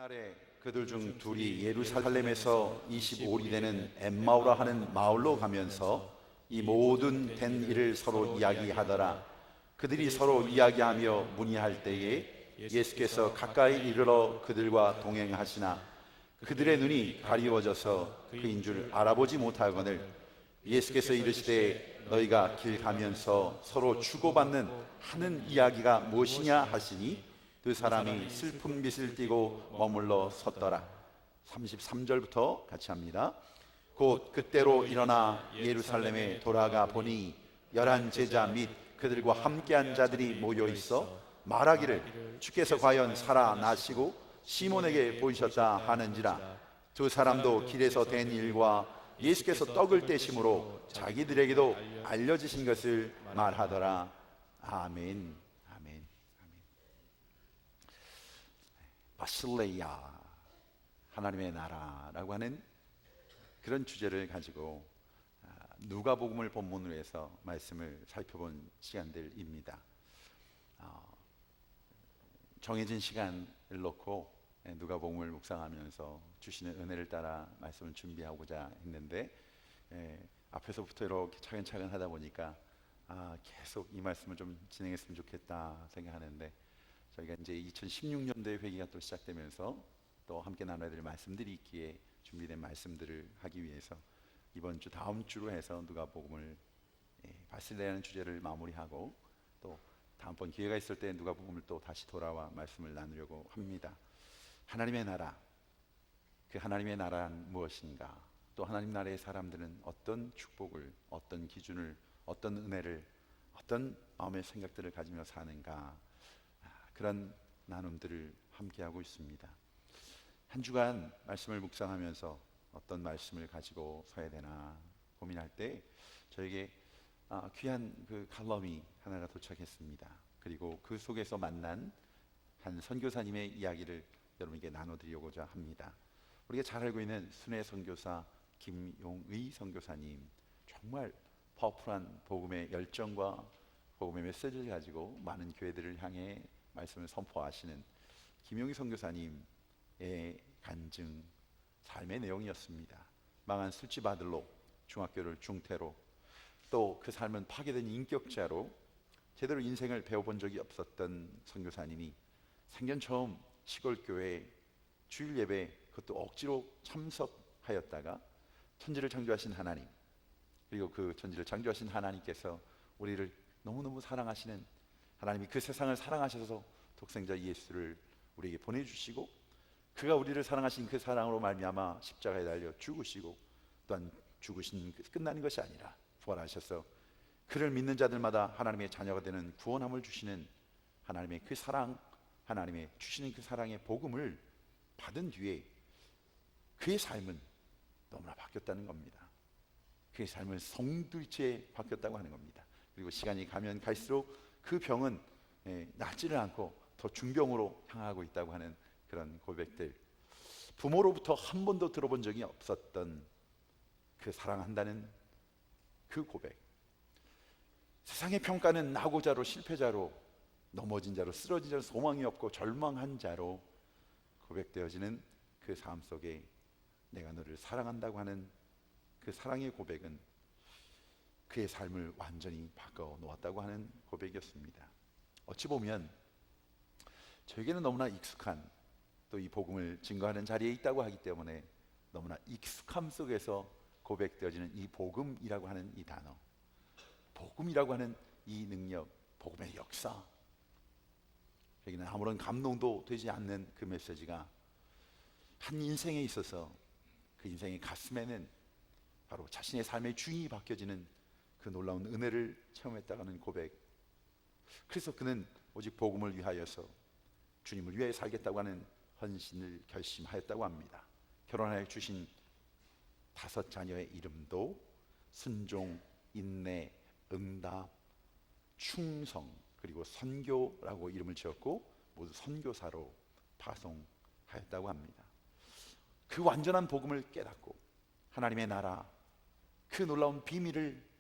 그날에 그들 중 둘이 예루살렘에서 25리 되는 엠마오라 하는 마을로 가면서 이 모든 된 일을 서로 이야기하더라. 그들이 서로 이야기하며 문의할 때에 예수께서 가까이 이르러 그들과 동행하시나 그들의 눈이 가리워져서 그인 줄 알아보지 못하거늘 예수께서 이르시되 너희가 길 가면서 서로 주고받는 하는 이야기가 무엇이냐 하시니 두 사람이 슬픈 빛을 띠고 머물러 섰더라. 33절부터 같이 합니다. 곧 그때로 일어나 예루살렘에 돌아가 보니 11 제자 및 그들과 함께한 자들이 모여 있어 말하기를 주께서 과연 살아나시고 시몬에게 보이셨다 하는지라. 두 사람도 길에서 된 일과 예수께서 떡을 떼심으로 자기들에게도 알려지신 것을 말하더라. 아멘. 아멘. 바실레야, 하나님의 나라라고 하는 그런 주제를 가지고 누가복음을 본문으로 해서 말씀을 살펴본 시간들입니다. 정해진 시간을 놓고 누가복음을 묵상하면서 주시는 은혜를 따라 말씀을 준비하고자 했는데 앞에서부터 이렇게 차근차근 하다 보니까 계속 이 말씀을 좀 진행했으면 좋겠다 생각하는데, 저희가 이제 2016년도에 회기가 또 시작되면서 또 함께 나눠야 될 말씀들이 있기에 준비된 말씀들을 하기 위해서 이번 주 다음 주로 해서 누가복음을 바실레라는 주제를 마무리하고 또 다음번 기회가 있을 때 누가복음을 또 다시 돌아와 말씀을 나누려고 합니다. 하나님의 나라, 그 하나님의 나라는 무엇인가? 또 하나님 나라의 사람들은 어떤 축복을, 어떤 기준을, 어떤 은혜를, 어떤 마음의 생각들을 가지며 사는가? 그런 나눔들을 함께하고 있습니다. 한 주간 말씀을 묵상하면서 어떤 말씀을 가지고 서야 되나 고민할 때 저에게 귀한 그 칼럼이 하나가 도착했습니다. 그리고 그 속에서 만난 한 선교사님의 이야기를 여러분에게 나눠드리고자 합니다. 우리가 잘 알고 있는 순회 선교사 김용의 선교사님, 정말 파워풀한 복음의 열정과 복음의 메시지를 가지고 많은 교회들을 향해 말씀을 선포하시는 김용희 선교사님의 간증, 삶의 내용이었습니다. 망한 술집 아들로 중학교를 중퇴로, 또 그 삶은 파괴된 인격자로 제대로 인생을 배워본 적이 없었던 선교사님이 생전 처음 시골교회 주일 예배, 그것도 억지로 참석하였다가 천지를 창조하신 하나님, 그리고 그 천지를 창조하신 하나님께서 우리를 너무너무 사랑하시는 하나님이 그 세상을 사랑하셔서 독생자 예수를 우리에게 보내주시고, 그가 우리를 사랑하신 그 사랑으로 말미암아 십자가에 달려 죽으시고, 또한 죽으신 끝나는 것이 아니라 부활하셔서 그를 믿는 자들마다 하나님의 자녀가 되는 구원함을 주시는 하나님의 그 사랑, 하나님의 주시는 그 사랑의 복음을 받은 뒤에 그의 삶은 너무나 바뀌었다는 겁니다. 그의 삶은 성도일체에 바뀌었다고 하는 겁니다. 그리고 시간이 가면 갈수록 그 병은 낫지를 않고 더 중병으로 향하고 있다고 하는 그런 고백들, 부모로부터 한 번도 들어본 적이 없었던 그 사랑한다는 그 고백, 세상의 평가는 낙오자로, 실패자로, 넘어진 자로, 쓰러진 자로, 소망이 없고 절망한 자로 고백되어지는 그 삶 속에 내가 너를 사랑한다고 하는 그 사랑의 고백은 그의 삶을 완전히 바꿔 놓았다고 하는 고백이었습니다. 어찌 보면 저에게는 너무나 익숙한, 또 이 복음을 증거하는 자리에 있다고 하기 때문에 너무나 익숙함 속에서 고백되어지는 이 복음이라고 하는 이 단어, 복음이라고 하는 이 능력, 복음의 역사, 저에게는 아무런 감동도 되지 않는 그 메시지가 한 인생에 있어서 그 인생의 가슴에는 바로 자신의 삶의 주인이 바뀌어지는 그 놀라운 은혜를 체험했다는 고백. 그래서 그는 오직 복음을 위하여서, 주님을 위해 살겠다고 하는 헌신을 결심하였다고 합니다. 결혼하여 주신 5 자녀의 이름도 순종, 인내, 응답, 충성, 그리고 선교라고 이름을 지었고 모두 선교사로 파송하였다고 합니다. 그 완전한 복음을 깨닫고 하나님의 나라, 그 놀라운 비밀을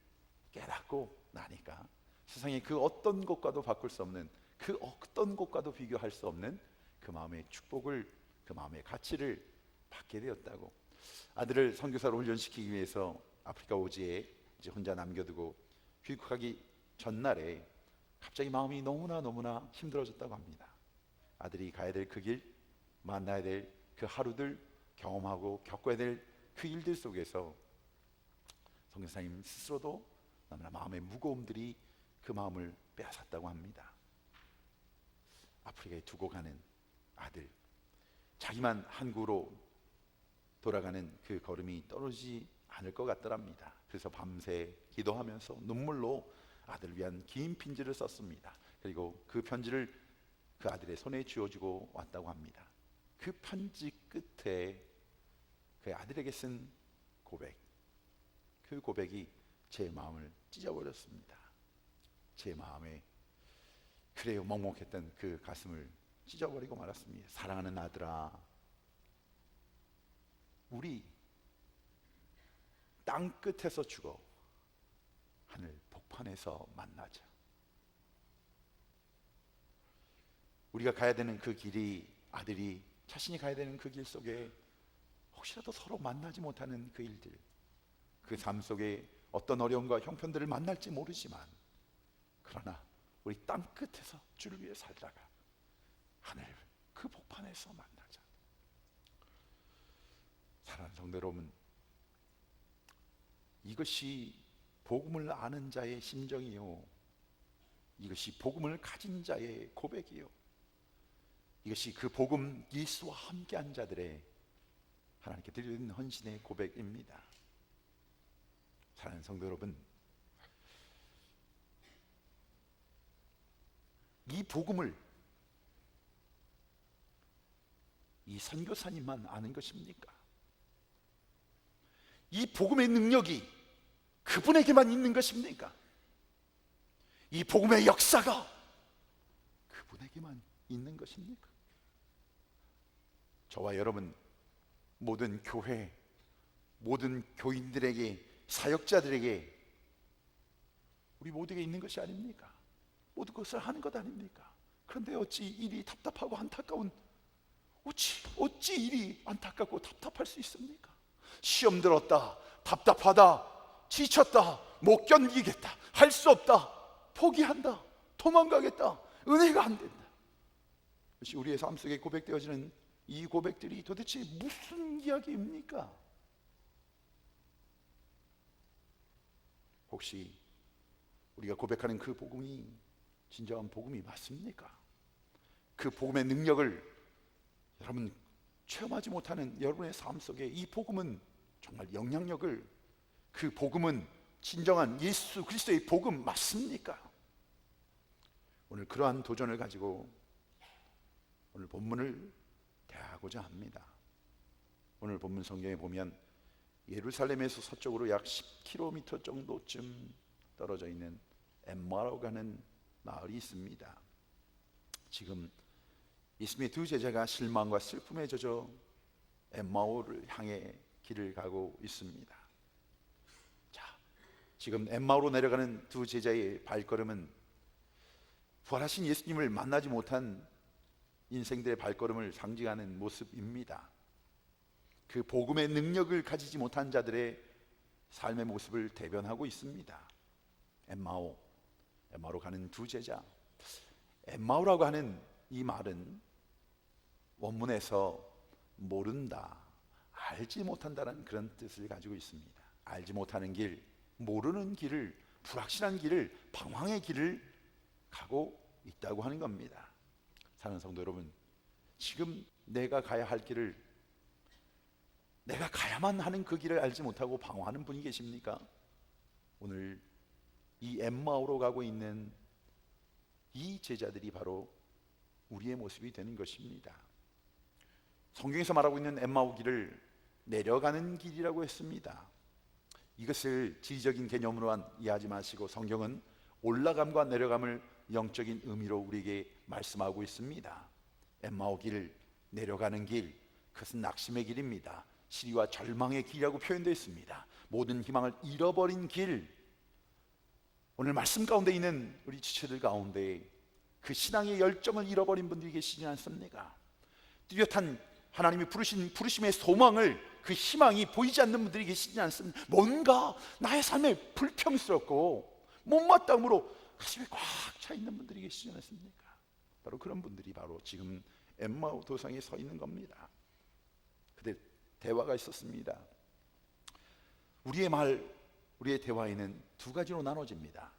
깨닫고 나니까 세상의 그 어떤 것과도 바꿀 수 없는, 그 어떤 것과도 비교할 수 없는 그 마음의 축복을 그 마음의 가치를 받게 되었다고. 아들을 선교사로 훈련시키기 위해서 아프리카 오지에 이제 혼자 남겨두고 귀국하기 전날에 갑자기 마음이 너무나 힘들어졌다고 합니다. 아들이 가야 될 그 길, 만나야 될 그 하루들, 경험하고 겪어야 될 그 일들 속에서 선교사님 스스로도 너무나 마음의 무거움들이 그 마음을 빼앗았다고 합니다. 아프리카에 두고 가는 아들, 자기만 한국으로 돌아가는 그 걸음이 떨어지지 않을 것 같더랍니다. 그래서 밤새 기도하면서 눈물로 아들을 위한 긴 편지를 썼습니다. 그리고 그 편지를 그 아들의 손에 쥐어주고 왔다고 합니다. 그 편지 끝에 그 아들에게 쓴 고백, 그 고백이 제 마음을 찢어버렸습니다. 제 마음에 그래요 먹먹했던 그 가슴을 찢어버리고 말았습니다. 사랑하는 아들아, 우리 땅 끝에서 죽어 하늘 복판에서 만나자. 우리가 가야 되는 그 길이, 아들이 자신이 가야 되는 그 길 속에 혹시라도 서로 만나지 못하는 그 일들, 그 삶 속에 어떤 어려움과 형편들을 만날지 모르지만, 그러나 우리 땅 끝에서 주를 위해 살다가 하늘 그 복판에서 만나자. 사랑하는 성도 여러분, 이것이 복음을 아는 자의 심정이요, 이것이 복음을 가진 자의 고백이요, 이것이 그 복음 예수와 함께한 자들의 하나님께 드리는 헌신의 고백입니다. 사랑하는 성도 여러분, 이 복음을 이 선교사님만 아는 것입니까? 이 복음의 능력이 그분에게만 있는 것입니까? 이 복음의 역사가 그분에게만 있는 것입니까? 저와 여러분, 모든 교회, 모든 교인들에게, 사역자들에게, 우리 모두에게 있는 것이 아닙니까? 모든 것을 하는 것 아닙니까? 그런데 어찌 일이 답답하고 안타까운, 어찌 일이 안타깝고 답답할 수 있습니까? 시험 들었다, 답답하다, 지쳤다, 못 견디겠다, 할 수 없다, 포기한다, 도망가겠다, 은혜가 안 된다. 그것이 우리의 삶 속에 고백되어지는 이 고백들이 도대체 무슨 이야기입니까? 혹시 우리가 고백하는 그 복음이 진정한 복음이 맞습니까? 그 복음의 능력을 여러분 체험하지 못하는 여러분의 삶 속에 이 복음은 정말 영향력을, 그 복음은 진정한 예수 그리스도의 복음 맞습니까? 오늘 그러한 도전을 가지고 오늘 본문을 대하고자 합니다. 오늘 본문 성경에 보면 예루살렘에서 서쪽으로 약 10km 정도쯤 떨어져 있는 엠마오라고 하는 마을이 있습니다. 지금 예수님의 두 제자가 실망과 슬픔에 젖어 엠마오를 향해 길을 가고 있습니다. 자, 지금 엠마오로 내려가는 두 제자의 발걸음은 부활하신 예수님을 만나지 못한 인생들의 발걸음을 상징하는 모습입니다. 그 복음의 능력을 가지지 못한 자들의 삶의 모습을 대변하고 있습니다. 엠마오로 가는 두 제자. 엠마오라고 하는 이 말은 원문에서 모른다, 알지 못한다는 그런 뜻을 가지고 있습니다. 알지 못하는 길, 모르는 길을, 불확실한 길을, 방황의 길을 가고 있다고 하는 겁니다. 사랑하는 성도 여러분, 지금 내가 가야 할 길을, 내가 가야만 하는 그 길을 알지 못하고 방황하는 분이 계십니까? 오늘 이 엠마오로 가고 있는 이 제자들이 바로 우리의 모습이 되는 것입니다. 성경에서 말하고 있는 엠마오 길을 내려가는 길이라고 했습니다. 이것을 지리적인 개념으로만 이해하지 마시고 성경은 올라감과 내려감을 영적인 의미로 우리에게 말씀하고 있습니다. 엠마오 길, 내려가는 길, 그것은 낙심의 길입니다. 시리와 절망의 길이라고 표현되어 있습니다. 모든 희망을 잃어버린 길. 오늘 말씀 가운데 있는 우리 지체들 가운데 그 신앙의 열정을 잃어버린 분들이 계시지 않습니까? 뚜렷한 하나님이 부르신 부르심의 소망을, 그 희망이 보이지 않는 분들이 계시지 않습니까? 뭔가 나의 삶에 불평스럽고 못마땅으로 가슴이 꽉 차 있는 분들이 계시지 않습니까? 바로 그런 분들이 바로 지금 엠마오 도상에 서 있는 겁니다. 그때 대화가 있었습니다. 우리의 대화에는 두 가지로 나눠집니다.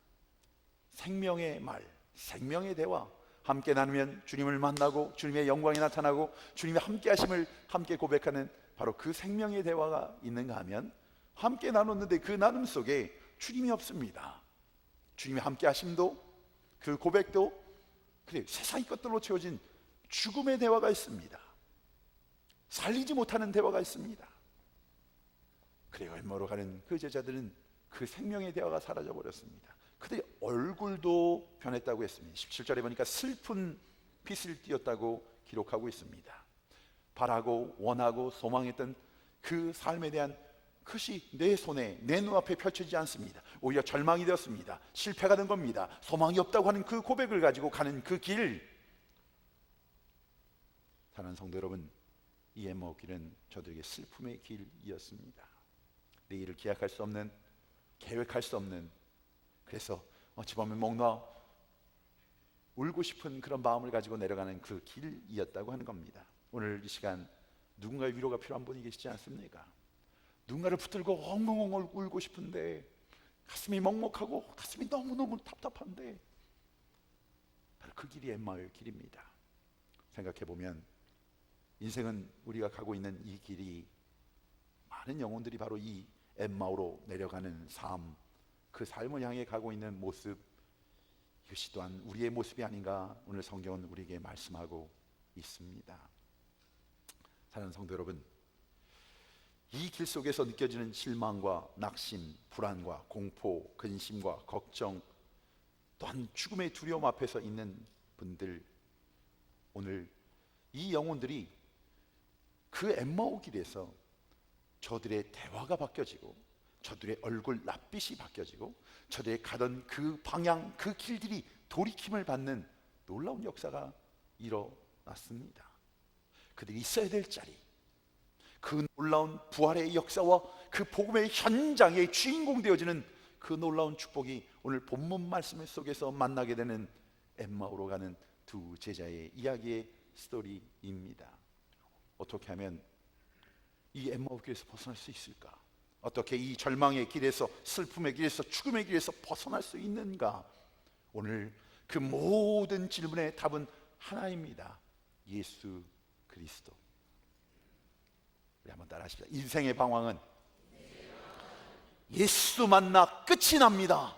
생명의 말, 생명의 대화, 함께 나누면 주님을 만나고 주님의 영광이 나타나고 주님의 함께 하심을 함께 고백하는 바로 그 생명의 대화가 있는가 하면, 함께 나눴는데 그 나눔 속에 주님이 없습니다. 주님의 함께 하심도, 그 고백도, 그래 세상의 것들로 채워진 죽음의 대화가 있습니다. 살리지 못하는 대화가 있습니다. 그래요. 엠마오로 가는 그 제자들은 그 생명의 대화가 사라져 버렸습니다. 그들의 얼굴도 변했다고 했습니다. 17절에 보니까 슬픈 빛을 띠었다고 기록하고 있습니다. 바라고 원하고 소망했던 그 삶에 대한 그것이 내 손에, 내 눈앞에 펼쳐지지 않습니다. 오히려 절망이 되었습니다. 실패가 된 겁니다. 소망이 없다고 하는 그 고백을 가지고 가는 그 길, 사랑하는 성도 여러분, 이 엠마오 길은 저들에게 슬픔의 길이었습니다. 내일을 기약할 수 없는, 계획할 수 없는, 그래서 어찌 보면 목 놓아 울고 싶은 그런 마음을 가지고 내려가는 그 길이었다고 하는 겁니다. 오늘 이 시간 누군가의 위로가 필요한 분이 계시지 않습니까? 누군가를 붙들고 엉엉엉 울고 싶은데 가슴이 먹먹하고 가슴이 너무너무 답답한데, 바로 그 길이 엠마오의 길입니다. 생각해보면 인생은, 우리가 가고 있는 이 길이, 많은 영혼들이 바로 이 엠마오로 내려가는 삶, 그 삶을 향해 가고 있는 모습, 이것이 또한 우리의 모습이 아닌가 오늘 성경은 우리에게 말씀하고 있습니다. 사랑하는 성도 여러분, 이 길 속에서 느껴지는 실망과 낙심, 불안과 공포, 근심과 걱정, 또한 죽음의 두려움 앞에서 있는 분들, 오늘 이 영혼들이 그 엠마오 길에서 저들의 대화가 바뀌어지고, 저들의 얼굴 낯빛이 바뀌어지고, 저들의 가던 그 방향, 그 길들이 돌이킴을 받는 놀라운 역사가 일어났습니다. 그들이 있어야 될 자리, 그 놀라운 부활의 역사와 그 복음의 현장의 주인공 되어지는 그 놀라운 축복이 오늘 본문 말씀 속에서 만나게 되는 엠마오로 가는 두 제자의 이야기의 스토리입니다. 어떻게 하면 이 엠마오 길에서 벗어날 수 있을까? 어떻게 이 절망의 길에서, 슬픔의 길에서, 죽음의 길에서 벗어날 수 있는가? 오늘 그 모든 질문의 답은 하나입니다. 예수 그리스도. 우리 한번 따라 하십시다. 인생의 방황은 예수 만나 끝이 납니다.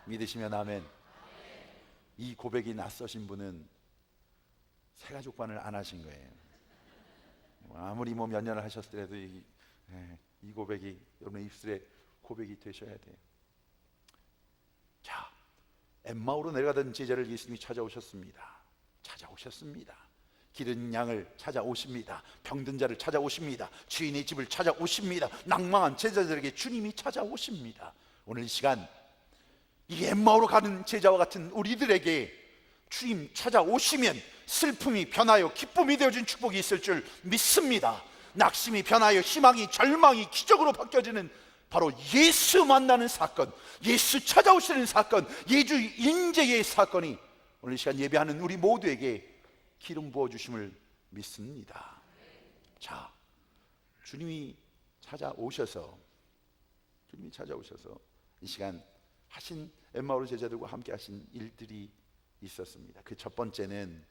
믿으시면 아멘. 이 고백이 낯서신 분은 새가족반을 안 하신 거예요. 아무리 몇 년을 하셨더라도 이 고백이 여러분의 입술에 고백이 되셔야 돼요. 자, 엠마오로 내려가던 제자를 예수님이 찾아오셨습니다. 기른 양을 찾아오십니다. 병든 자를 찾아오십니다. 주인의 집을 찾아오십니다. 낭망한 제자들에게 주님이 찾아오십니다. 오늘 이 시간 이 엠마오로 가는 제자와 같은 우리들에게 주님 찾아오시면 슬픔이 변하여 기쁨이 되어진 축복이 있을 줄 믿습니다. 낙심이 변하여 희망이, 절망이 기적으로 바뀌어지는 바로 예수 만나는 사건, 예수 찾아오시는 사건, 예수 인재의 사건이 오늘 이 시간 예배하는 우리 모두에게 기름 부어주심을 믿습니다. 자, 주님이 찾아오셔서 이 시간 하신 엠마오 제자들과 함께 하신 일들이 있었습니다. 그 첫 번째는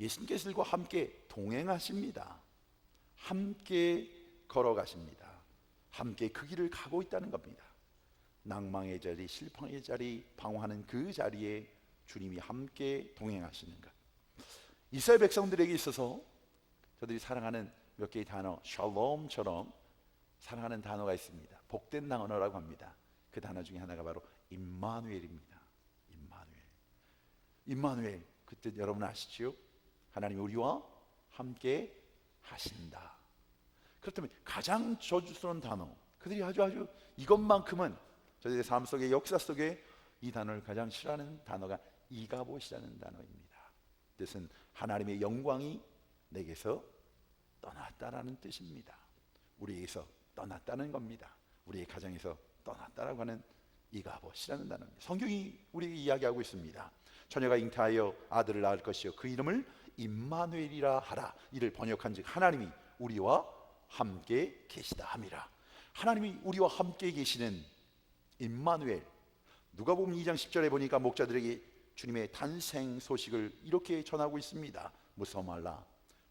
예수님께서들과 함께 동행하십니다. 함께 걸어가십니다. 함께 그 길을 가고 있다는 겁니다. 낭망의 자리, 실망의 자리, 방황하는 그 자리에 주님이 함께 동행하시는 것. 이스라엘 백성들에게 있어서 저들이 사랑하는 몇 개의 단어, 샬롬처럼 사랑하는 단어가 있습니다. 복된 단어라고 합니다. 그 단어 중에 하나가 바로 임마누엘입니다. 임마누엘, 그때 여러분 아시죠? 하나님이 우리와 함께 하신다. 그렇다면 가장 저주스러운 단어, 그들이 아주 이것만큼은 저희들의 삶 속의 역사 속에 이 단어를 가장 싫어하는 단어가 이가봇이라는 단어입니다. 뜻은 하나님의 영광이 내게서 떠났다라는 뜻입니다. 우리에게서 떠났다는 겁니다. 우리의 가정에서 떠났다라고 하는 이가봇이라는 단어입니다. 성경이 우리에게 이야기하고 있습니다. 처녀가 잉태하여 아들을 낳을 것이요 그 이름을 임마누엘이라 하라. 이를 번역한즉 하나님이 우리와 함께 계시다 함이라. 하나님이 우리와 함께 계시는 임마누엘. 누가복음 2장 10절에 보니까 목자들에게 주님의 탄생 소식을 이렇게 전하고 있습니다. 무서워 말라.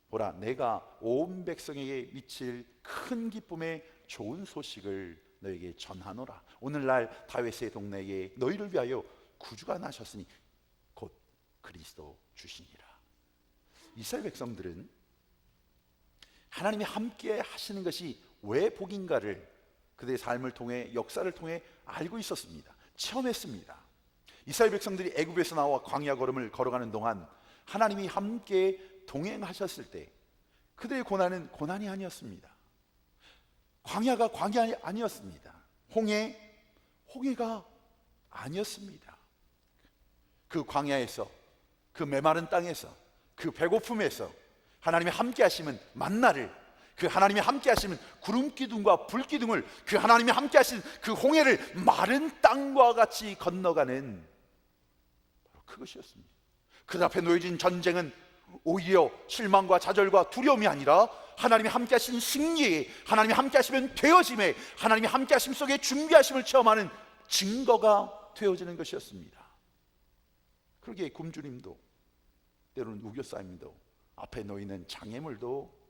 보라, 내가 온 백성에게 미칠 큰 기쁨의 좋은 소식을 너에게 전하노라. 오늘날 다윗의 동네에 너희를 위하여 구주가 나셨으니 곧 그리스도 주시니라. 이스라엘 백성들은 하나님이 함께 하시는 것이 왜 복인가를 그들의 삶을 통해, 역사를 통해 알고 있었습니다. 체험했습니다. 이스라엘 백성들이 애굽에서 나와 광야 걸음을 걸어가는 동안 하나님이 함께 동행하셨을 때 그들의 고난은 고난이 아니었습니다. 광야가 광야 아니었습니다. 홍해가 아니었습니다. 그 광야에서, 그 메마른 땅에서, 그 배고픔에서 하나님이 함께 하시면 만나를, 그 하나님이 함께 하시는 구름 기둥과 불 기둥을, 그 하나님이 함께 하시는 그 홍해를 마른 땅과 같이 건너가는 바로 그것이었습니다. 그 앞에 놓여진 전쟁은 오히려 실망과 좌절과 두려움이 아니라 하나님이 함께 하시는 승리에, 하나님이 함께 하시면 되어짐에, 하나님이 함께 하심 속에 준비하심을 체험하는 증거가 되어지는 것이었습니다. 그러기에 굶주림도, 때로는 우겨싸임도, 앞에 놓이는 장애물도,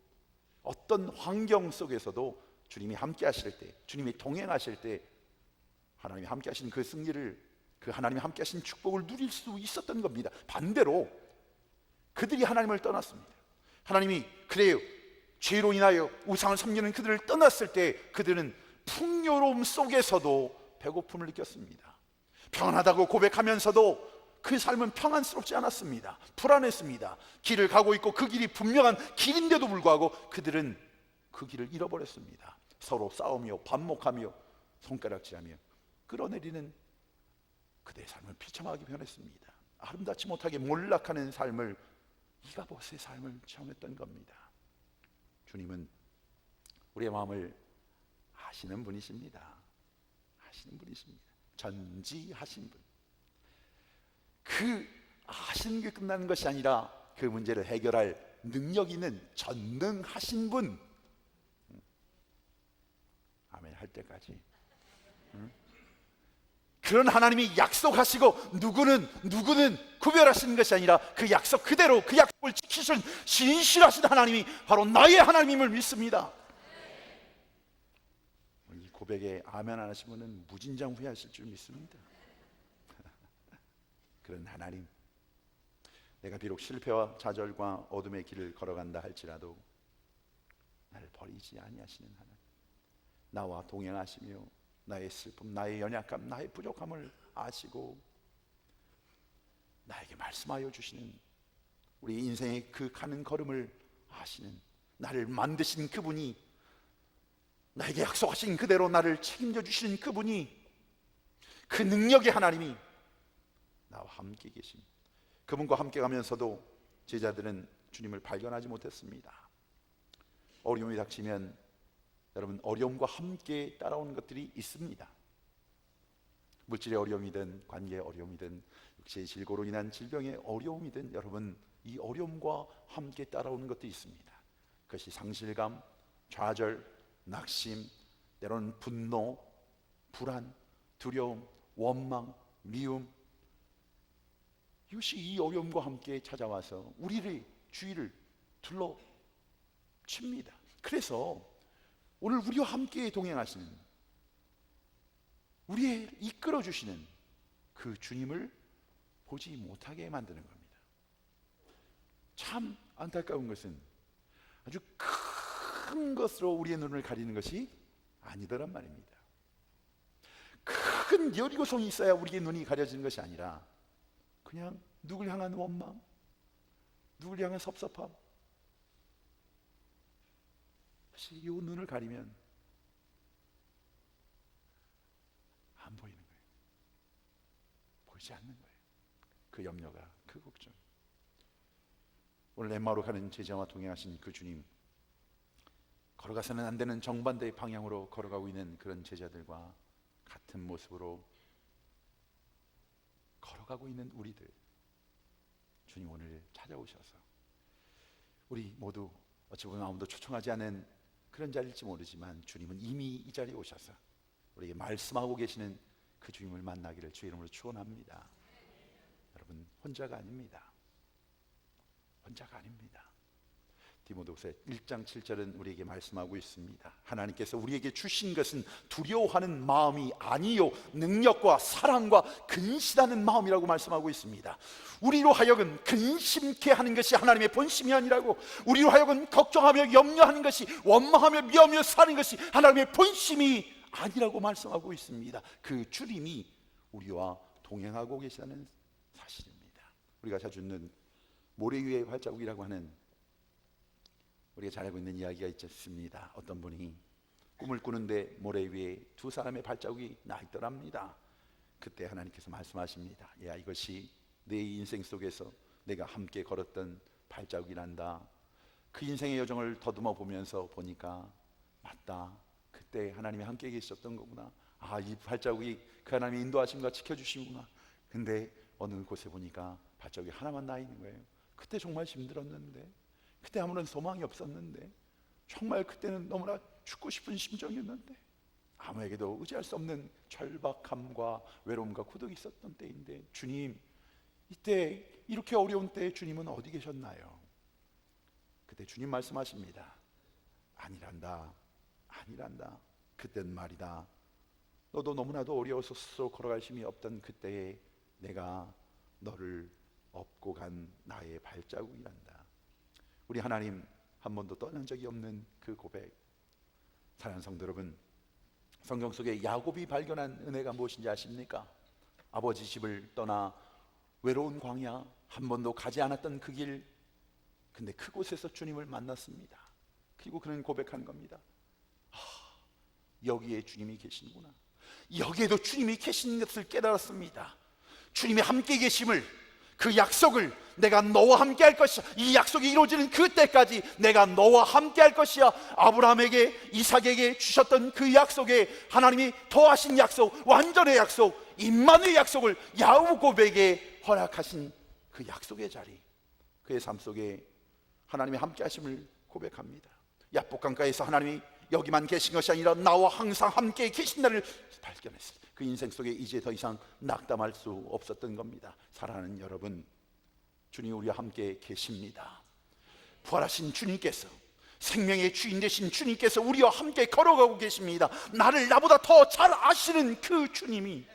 어떤 환경 속에서도 주님이 함께 하실 때, 주님이 동행하실 때 하나님이 함께 하시는 그 승리를, 그 하나님이 함께 하시는 축복을 누릴 수 있었던 겁니다. 반대로 그들이 하나님을 떠났습니다. 하나님이 그래요, 죄로 인하여 우상을 섬기는 그들을 떠났을 때 그들은 풍요로움 속에서도 배고픔을 느꼈습니다. 평안하다고 고백하면서도 그 삶은 평안스럽지 않았습니다. 불안했습니다. 길을 가고 있고 그 길이 분명한 길인데도 불구하고 그들은 그 길을 잃어버렸습니다. 서로 싸우며 반목하며 손가락질하며 끌어내리는 그들의 삶을 비참하게 변했습니다. 아름답지 못하게 몰락하는 삶을, 이가봇의 삶을 체험했던 겁니다. 주님은 우리의 마음을 아시는 분이십니다. 아시는 분이십니다. 전지하신 분. 그 아시는 게 끝나는 것이 아니라 그 문제를 해결할 능력 있는 전능하신 분. 아멘 할 때까지. 그런 하나님이 약속하시고 누구는 구별하시는 것이 아니라 그 약속 그대로 그 약속을 지키신 신실하신 하나님이 바로 나의 하나님임을 믿습니다. 이 고백에 아멘 안 하신 분은 무진장 후회하실 줄 믿습니다. 그런 하나님, 내가 비록 실패와 좌절과 어둠의 길을 걸어간다 할지라도 나를 버리지 아니하시는 하나님, 나와 동행하시며 나의 슬픔, 나의 연약함, 나의 부족함을 아시고 나에게 말씀하여 주시는, 우리 인생의 그 가는 걸음을 아시는, 나를 만드신 그분이, 나에게 약속하신 그대로 나를 책임져 주시는 그분이, 그 능력의 하나님이 나와 함께 계십니다. 그분과 함께 가면서도 제자들은 주님을 발견하지 못했습니다. 어려움이 닥치면 여러분, 어려움과 함께 따라오는 것들이 있습니다. 물질의 어려움이든 관계의 어려움이든 육체의 질고로 인한 질병의 어려움이든 여러분, 이 어려움과 함께 따라오는 것도 있습니다. 그것이 상실감, 좌절, 낙심, 때로는 분노, 불안, 두려움, 원망, 미움, 이것이 이 어려움과 함께 찾아와서 우리의 주위를 둘러칩니다. 그래서 오늘 우리와 함께 동행하시는, 우리의 이끌어주시는 그 주님을 보지 못하게 만드는 겁니다. 참 안타까운 것은 아주 큰 것으로 우리의 눈을 가리는 것이 아니더란 말입니다. 큰 여리고성이 있어야 우리의 눈이 가려지는 것이 아니라 그냥 누굴 향한 원망, 누굴 향한 섭섭함, 이 눈을 가리면 안 보이는 거예요. 보이지 않는 거예요. 그 염려가, 그 걱정. 오늘 엠마오로 가는 제자와 동행하신 그 주님, 걸어가서는 안 되는 정반대의 방향으로 걸어가고 있는 그런 제자들과 같은 모습으로 걸어가고 있는 우리들, 주님 오늘 찾아오셔서 우리 모두 어찌 보면 아무도 초청하지 않은 그런 자리일지 모르지만 주님은 이미 이 자리에 오셔서 우리에게 말씀하고 계시는 그 주님을 만나기를 주의 이름으로 축원합니다. 여러분, 혼자가 아닙니다. 혼자가 아닙니다. 디모데후서 1장 7절은 우리에게 말씀하고 있습니다. 하나님께서 우리에게 주신 것은 두려워하는 마음이 아니요 능력과 사랑과 근신하는 마음이라고 말씀하고 있습니다. 우리로 하여금 근심케 하는 것이 하나님의 본심이 아니라고, 우리로 하여금 걱정하며 염려하는 것이, 원망하며 미워하며 사는 것이 하나님의 본심이 아니라고 말씀하고 있습니다. 그 주님이 우리와 동행하고 계시다는 사실입니다. 우리가 자주 듣는 모래 위의 발자국이라고 하는, 우리가 잘 알고 있는 이야기가 있습니다. 어떤 분이 꿈을 꾸는데 모래 위에 두 사람의 발자국이 나 있더랍니다. 그때 하나님께서 말씀하십니다. 야, 이것이 내 인생 속에서 내가 함께 걸었던 발자국이란다. 그 인생의 여정을 더듬어 보면서 보니까 맞다, 그때 하나님이 함께 계셨던 거구나. 아, 이 발자국이 그 하나님의 인도하심과 지켜주시구나. 근데 어느 곳에 보니까 발자국이 하나만 나 있는 거예요. 그때 정말 힘들었는데, 그때 아무런 소망이 없었는데, 정말 그때는 너무나 죽고 싶은 심정이었는데, 아무에게도 의지할 수 없는 절박함과 외로움과 고독이 있었던 때인데, 주님, 이때 이렇게 어려운 때에 주님은 어디 계셨나요? 그때 주님 말씀하십니다. 아니란다, 아니란다. 그땐 말이다, 너도 너무나도 어려워서 스스로 걸어갈 힘이 없던 그때에 내가 너를 업고 간 나의 발자국이란다. 우리 하나님 한 번도 떠난 적이 없는 그 고백. 사랑하는 성도 여러분, 성경 속에 야곱이 발견한 은혜가 무엇인지 아십니까? 아버지 집을 떠나 외로운 광야, 한 번도 가지 않았던 그 길, 근데 그곳에서 주님을 만났습니다. 그리고 그는 고백한 겁니다. 여기에 주님이 계시는구나. 여기에도 주님이 계신 것을 깨달았습니다. 주님이 함께 계심을, 그 약속을, 내가 너와 함께 할 것이야, 이 약속이 이루어지는 그때까지 내가 너와 함께 할 것이야, 아브라함에게, 이삭에게 주셨던 그 약속에 하나님이 더하신 약속, 완전의 약속, 임마누의 약속을 야곱에게 허락하신 그 약속의 자리, 그의 삶 속에 하나님이 함께 하심을 고백합니다. 야복강가에서 하나님이 여기만 계신 것이 아니라 나와 항상 함께 계신다를 발견했어요. 그 인생 속에 이제 더 이상 낙담할 수 없었던 겁니다. 사랑하는 여러분, 주님 우리와 함께 계십니다. 부활하신 주님께서, 생명의 주인 되신 주님께서 우리와 함께 걸어가고 계십니다. 나를 나보다 더 잘 아시는 그 주님이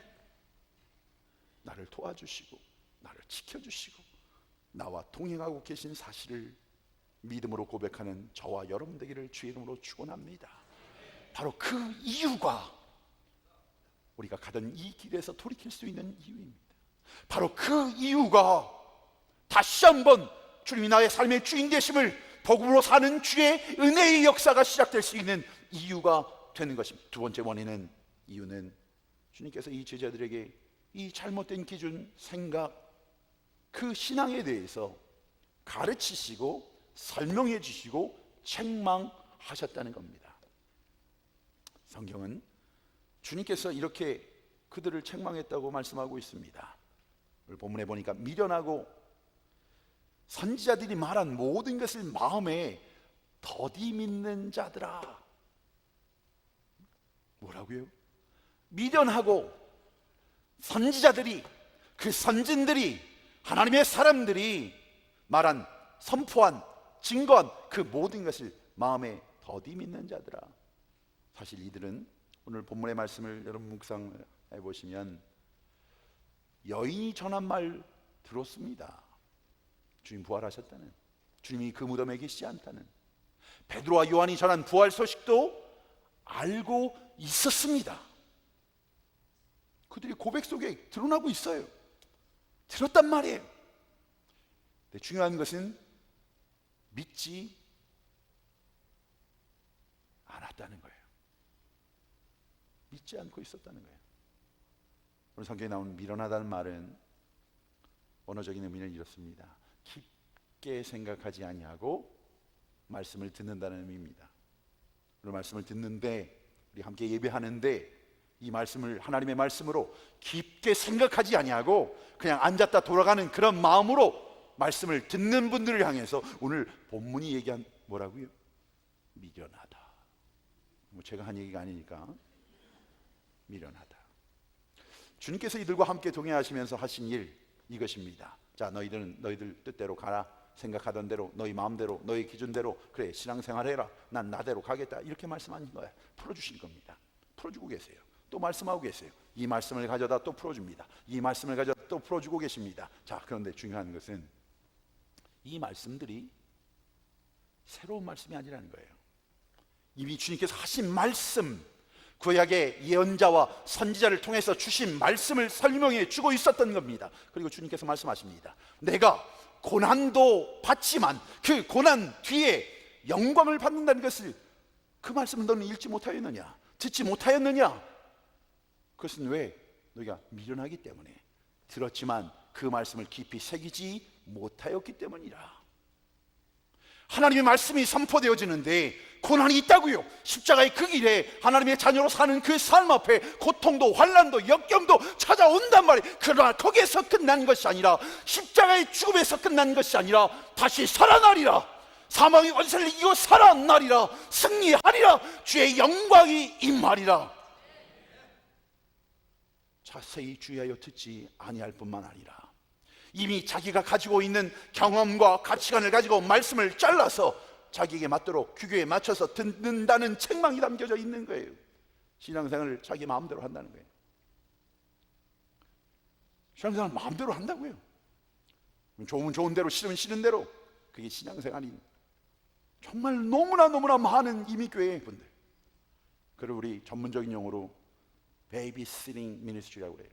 나를 도와주시고 나를 지켜주시고 나와 동행하고 계신 사실을 믿음으로 고백하는 저와 여러분 되기를 주의 이름으로 축원합니다. 바로 그 이유가 우리가 가던 이 길에서 돌이킬 수 있는 이유입니다. 바로 그 이유가 다시 한번 주님이 나의 삶의 주인 되심을 복음으로 사는 주의 은혜의 역사가 시작될 수 있는 이유가 되는 것입니다. 두 번째 원인은, 이유는 주님께서 이 제자들에게 이 잘못된 기준, 생각, 그 신앙에 대해서 가르치시고 설명해 주시고 책망하셨다는 겁니다. 성경은 주님께서 이렇게 그들을 책망했다고 말씀하고 있습니다. 오늘 본문에 보니까 미련하고 선지자들이 말한 모든 것을 마음에 더디 믿는 자들아. 뭐라고요? 미련하고 선지자들이, 그 선진들이, 하나님의 사람들이 말한, 선포한, 증거한 그 모든 것을 마음에 더디 믿는 자들아. 사실 이들은 오늘 본문의 말씀을 여러분 묵상해 보시면 여인이 전한 말 들었습니다. 주님 부활하셨다는, 주님이 그 무덤에 계시지 않다는, 베드로와 요한이 전한 부활 소식도 알고 있었습니다. 그들이 고백 속에 드러나고 있어요. 들었단 말이에요. 근데 중요한 것은 믿지 않았다는 거예요. 믿지 않고 있었다는 거예요. 오늘 성경에 나온 미련하다는 말은 언어적인 의미를 잃었습니다. 깊게 생각하지 아니하고 말씀을 듣는다는 의미입니다. 오늘 말씀을 듣는데, 우리 함께 예배하는데 이 말씀을 하나님의 말씀으로 깊게 생각하지 아니하고 그냥 앉았다 돌아가는 그런 마음으로 말씀을 듣는 분들을 향해서 오늘 본문이 얘기한 뭐라고요? 미련하다. 뭐 제가 한 얘기가 아니니까 미련하다. 주님께서 이들과 함께 동행하시면서 하신 일 이것입니다. 자, 너희들은 너희들 뜻대로 가라. 생각하던 대로, 너희 마음대로, 너희 기준대로, 그래 신앙생활 해라. 난 나대로 가겠다. 이렇게 말씀하신 거예요. 풀어주실 겁니다. 풀어주고 계세요. 또 말씀하고 계세요. 이 말씀을 가져다 또 풀어줍니다. 이 말씀을 가져다 또 풀어주고 계십니다. 자, 그런데 중요한 것은 이 말씀들이 새로운 말씀이 아니라는 거예요. 이미 주님께서 하신 말씀, 구약의 예언자와 선지자를 통해서 주신 말씀을 설명해 주고 있었던 겁니다. 그리고 주님께서 말씀하십니다. 내가 고난도 받지만 그 고난 뒤에 영광을 받는다는 것을, 그 말씀을 너는 읽지 못하였느냐, 듣지 못하였느냐? 그것은 왜? 너희가 미련하기 때문에, 들었지만 그 말씀을 깊이 새기지 못하였기 때문이라. 하나님의 말씀이 선포되어지는데 고난이 있다고요. 십자가의 그 길에 하나님의 자녀로 사는 그 삶 앞에 고통도 환난도 역경도 찾아온단 말이에요. 그러나 거기에서 끝난 것이 아니라, 십자가의 죽음에서 끝난 것이 아니라 다시 살아나리라. 사망의 권세를 이기고 살아나리라. 승리하리라. 주의 영광이 임하리라. 자세히 주의하여 듣지 아니할 뿐만 아니라 이미 자기가 가지고 있는 경험과 가치관을 가지고 말씀을 잘라서 자기에게 맞도록 규격에 맞춰서 듣는다는 책망이 담겨져 있는 거예요. 신앙생활을 자기 마음대로 한다는 거예요. 신앙생활을 마음대로 한다고요. 좋으면 좋은 대로, 싫으면 싫은 대로. 그게 신앙생활이 정말 너무나 많은 이민교회 분들, 그걸 우리 전문적인 용어로 베이비시팅 미니스트리라고 그래요.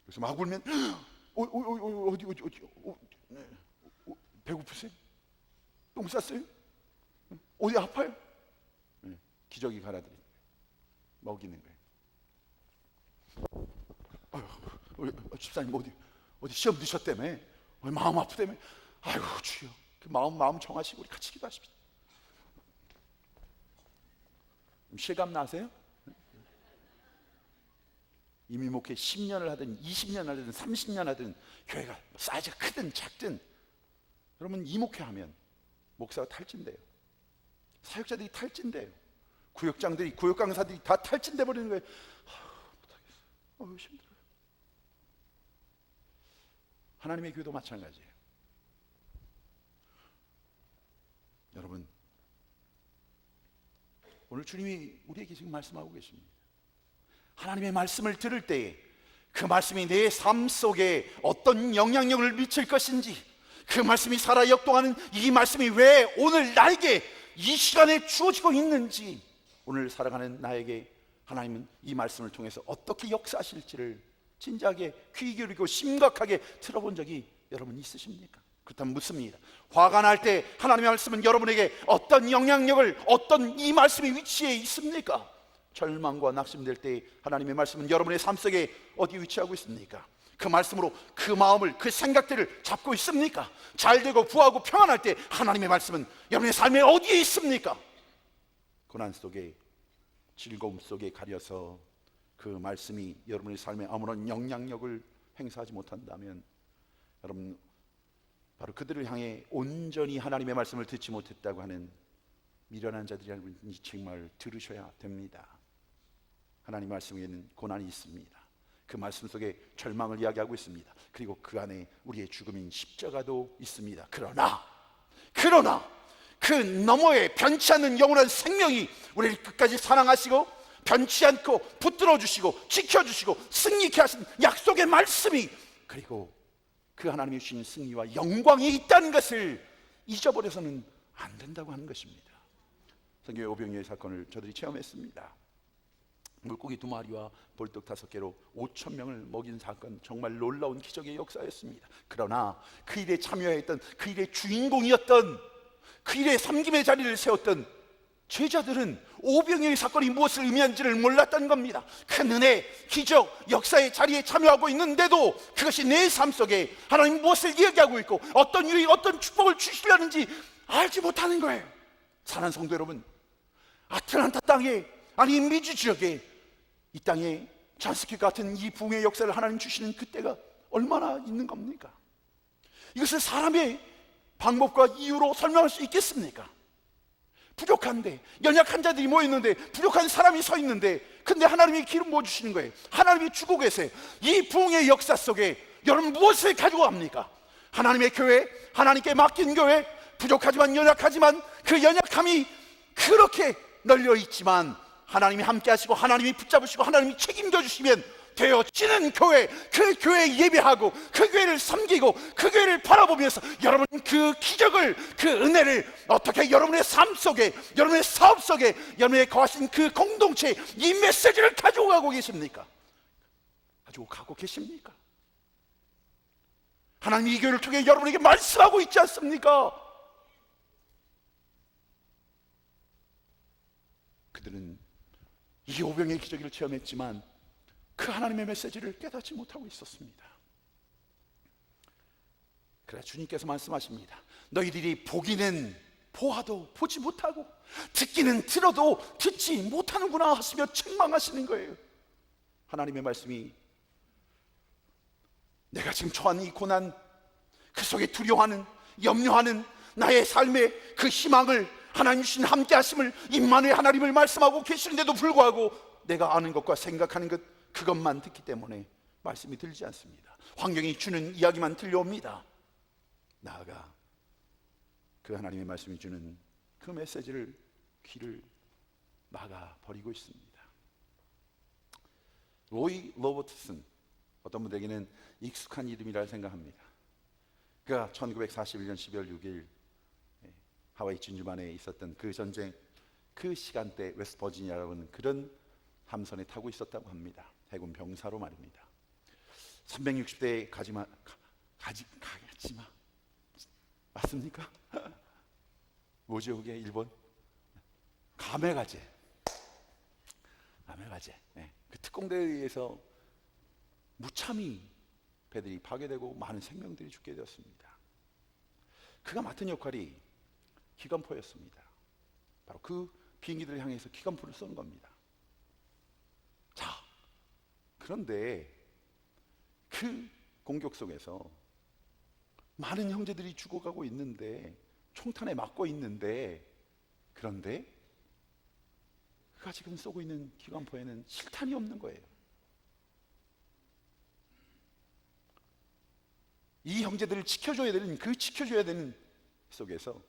그래서 막 울면 어디 배고프세요? 똥 쌌어요? 어디 아파요? 기저귀 갈아드리는 거예요. 먹이는 거예요. 집사님 어디 시험 드셨다며? 마음 아프다며? 아이고 주여, 그 마음 정하시고 우리 같이 기도하십시오. 실감 나세요? 이미 목회 10년을 하든 20년 하든 30년 하든 교회가 사이즈가 크든 작든 여러분, 이 목회하면 목사가 탈진돼요. 사역자들이 탈진돼요. 구역장들이, 구역 강사들이 다 탈진돼 버리는 거예요. 못하겠어. 힘들어요. 하나님의 교회도 마찬가지예요. 여러분, 오늘 주님이 우리에게 지금 말씀하고 계십니다. 하나님의 말씀을 들을 때에 그 말씀이 내 삶 속에 어떤 영향력을 미칠 것인지, 그 말씀이 살아 역동하는 이 말씀이 왜 오늘 나에게 이 시간에 주어지고 있는지, 오늘 살아가는 나에게 하나님은 이 말씀을 통해서 어떻게 역사하실지를 진지하게 귀 기울이고 심각하게 들어본 적이 여러분 있으십니까? 그렇다면 묻습니다. 화가 날 때 하나님의 말씀은 여러분에게 어떤 영향력을, 어떤 이 말씀의 위치에 있습니까? 절망과 낙심될 때 하나님의 말씀은 여러분의 삶 속에 어디 위치하고 있습니까? 그 말씀으로 그 마음을, 그 생각들을 잡고 있습니까? 잘되고 부하고 평안할 때 하나님의 말씀은 여러분의 삶에 어디에 있습니까? 고난 속에, 즐거움 속에 가려서 그 말씀이 여러분의 삶에 아무런 영향력을 행사하지 못한다면 여러분, 바로 그들을 향해 온전히 하나님의 말씀을 듣지 못했다고 하는 미련한 자들이라는 이 책임을 들으셔야 됩니다. 하나님 말씀에는 고난이 있습니다. 그 말씀 속에 절망을 이야기하고 있습니다. 그리고 그 안에 우리의 죽음인 십자가도 있습니다. 그러나 그 너머에 변치 않는 영원한 생명이 우리를 끝까지 사랑하시고 변치 않고 붙들어 주시고 지켜주시고 승리케 하신 약속의 말씀이, 그리고 그 하나님이 주신 승리와 영광이 있다는 것을 잊어버려서는 안 된다고 하는 것입니다. 성경의 오병이어의 사건을 저들이 체험했습니다. 물고기 2마리와 볼떡 5개로 5,000명을 먹인 사건, 정말 놀라운 기적의 역사였습니다. 그러나 그 일에 참여했던, 그 일의 주인공이었던, 그 일에 섬김의 자리를 세웠던 제자들은 오병이어의 사건이 무엇을 의미하는지를 몰랐던 겁니다. 큰 은혜, 기적, 역사의 자리에 참여하고 있는데도 그것이 내 삶 속에 하나님 무엇을 이야기하고 있고 어떤 유익, 어떤 축복을 주시려는지 알지 못하는 거예요. 사랑하는 성도 여러분, 아틀란타 땅에, 아니 미주 지역에, 이 땅에 잔스키 같은 이 부흥의 역사를 하나님 주시는 그때가 얼마나 있는 겁니까? 이것을 사람의 방법과 이유로 설명할 수 있겠습니까? 부족한데, 연약한 자들이 모였는데, 부족한 사람이 서 있는데, 근데 하나님이 기름 부어 주시는 거예요. 하나님이 주고 계세요. 이 부흥의 역사 속에 여러분 무엇을 가지고 갑니까? 하나님의 교회, 하나님께 맡긴 교회, 부족하지만 연약하지만 그 연약함이 그렇게 널려 있지만 하나님이 함께 하시고 하나님이 붙잡으시고 하나님이 책임져 주시면 되어지는 교회, 그 교회에 예배하고 그 교회를 섬기고 그 교회를 바라보면서 여러분 그 기적을, 그 은혜를 어떻게 여러분의 삶 속에, 여러분의 사업 속에, 여러분의 거하신 그 공동체에 이 메시지를 가지고 가고 계십니까? 가지고 가고 계십니까? 하나님이 이 교회를 통해 여러분에게 말씀하고 있지 않습니까? 그들은 이 오병의 기적을 체험했지만 그 하나님의 메시지를 깨닫지 못하고 있었습니다. 그래서 주님께서 말씀하십니다. 너희들이 보기는 보아도 보지 못하고 듣기는 들어도 듣지 못하는구나 하시며 책망하시는 거예요. 하나님의 말씀이 내가 지금 처한 이 고난, 그 속에 두려워하는, 염려하는 나의 삶의 그 희망을 하나님 주신 함께 하심을 임마누엘 하나님을 말씀하고 계시는데도 불구하고 내가 아는 것과 생각하는 것, 그것만 듣기 때문에 말씀이 들지 않습니다. 환경이 주는 이야기만 들려옵니다. 나아가 그 하나님의 말씀이 주는 그 메시지를 귀를 막아 버리고 있습니다. 로이 로버트슨, 어떤 분에게는 익숙한 이름이라 생각합니다. 그가 1941년 12월 6일 하와이 진주만에 있었던 그 전쟁, 그 시간대 웨스트버지니아라는 그런 함선에 타고 있었다고 합니다. 해군 병사로 말입니다. 360대에 가지마 맞습니까? 뭐죠 그게 일본? 가메가제. 네. 그 특공대에 의해서 무참히 배들이 파괴되고 많은 생명들이 죽게 되었습니다. 그가 맡은 역할이 기관포였습니다. 바로 그 비행기들을 향해서 기관포를 쏘는 겁니다. 자, 그런데 그 공격 속에서 많은 형제들이 죽어가고 있는데, 총탄에 맞고 있는데, 그런데 그가 지금 쏘고 있는 기관포에는 실탄이 없는 거예요. 이 형제들을 지켜줘야 되는, 그 지켜줘야 되는 속에서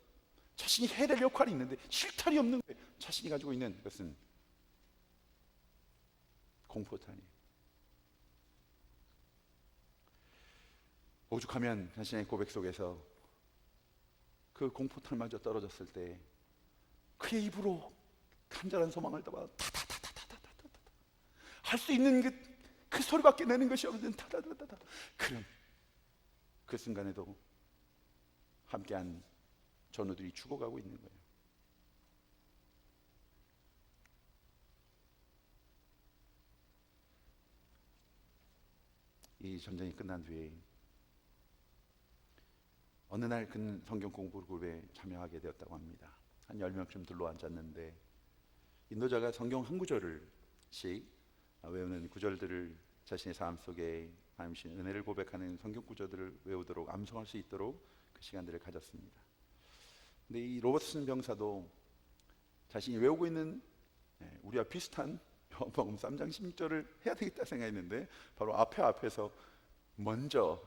자신이 해야 될 역할이 있는데 실탄이 없는 거예요. 자신이 가지고 있는 것은 공포탄이에요. 오죽하면 자신의 고백 속에서 그 공포탄마저 떨어졌을 때 그의 입으로 간절한 소망을 담아 타타타타타타타타 할 수 있는 그 소리밖에 내는 것이 없는 타타타타타. 그럼 그 순간에도 함께한 전우들이 죽어가고 있는 거예요. 이 전쟁이 끝난 뒤에 어느 날 그 성경 공부 그룹에 참여하게 되었다고 합니다. 한 10명쯤 둘러앉았는데 인도자가 성경 한 구절씩 외우는 구절들을 자신의 삶 속에 하나님 주신 은혜를 고백하는 성경 구절들을 외우도록 암송할 수 있도록 그 시간들을 가졌습니다. 근데 이 로버트슨 병사도 자신이 외우고 있는 우리와 비슷한 요한복음 3장 16절을 해야 되겠다 생각했는데 바로 앞에서 먼저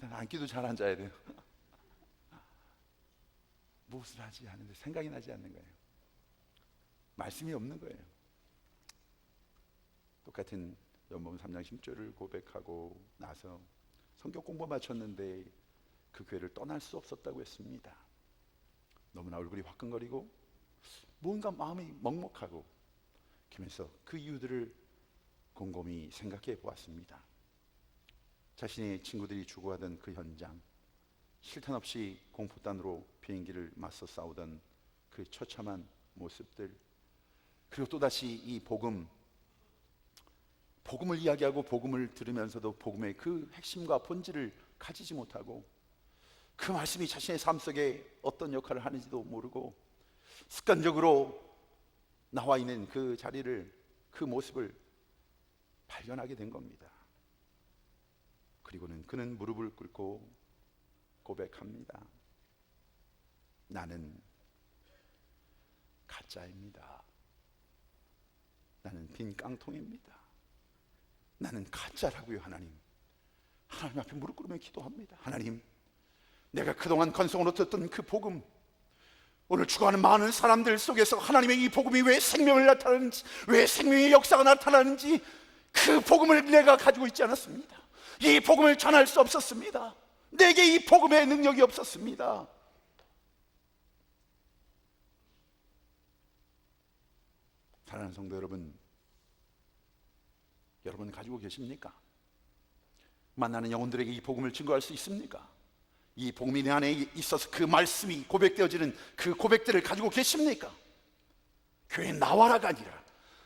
앉기도 잘 앉아야 돼요. 무엇을 하지 않는데 생각이 나지 않는 거예요. 말씀이 없는 거예요. 똑같은 요한복음 3장 16절을 고백하고 나서 성경 공부 마쳤는데 그 교회를 떠날 수 없었다고 했습니다. 너무나 얼굴이 화끈거리고 뭔가 마음이 먹먹하고 그러면서 그 이유들을 곰곰이 생각해 보았습니다. 자신의 친구들이 죽어가던 그 현장, 실탄 없이 공포탄으로 비행기를 맞서 싸우던 그 처참한 모습들, 그리고 또다시 이 복음을 이야기하고 복음을 들으면서도 복음의 그 핵심과 본질을 가지지 못하고 그 말씀이 자신의 삶 속에 어떤 역할을 하는지도 모르고 습관적으로 나와 있는 그 자리를, 그 모습을 발견하게 된 겁니다. 그리고는 그는 무릎을 꿇고 고백합니다. 나는 가짜입니다. 나는 빈 깡통입니다. 나는 가짜라고요. 하나님 앞에 무릎 꿇으며 기도합니다. 하나님, 내가 그동안 건성으로 듣던 그 복음, 오늘 죽어가는 많은 사람들 속에서 하나님의 이 복음이 왜 생명을 나타나는지, 왜 생명의 역사가 나타나는지, 그 복음을 내가 가지고 있지 않았습니다. 이 복음을 전할 수 없었습니다. 내게 이 복음의 능력이 없었습니다. 사랑하는 성도 여러분, 여러분 가지고 계십니까? 만나는 영혼들에게 이 복음을 증거할 수 있습니까? 이 복음이 내 안에 있어서 그 말씀이 고백되어지는 그 고백들을 가지고 계십니까? 교회 나와라가 아니라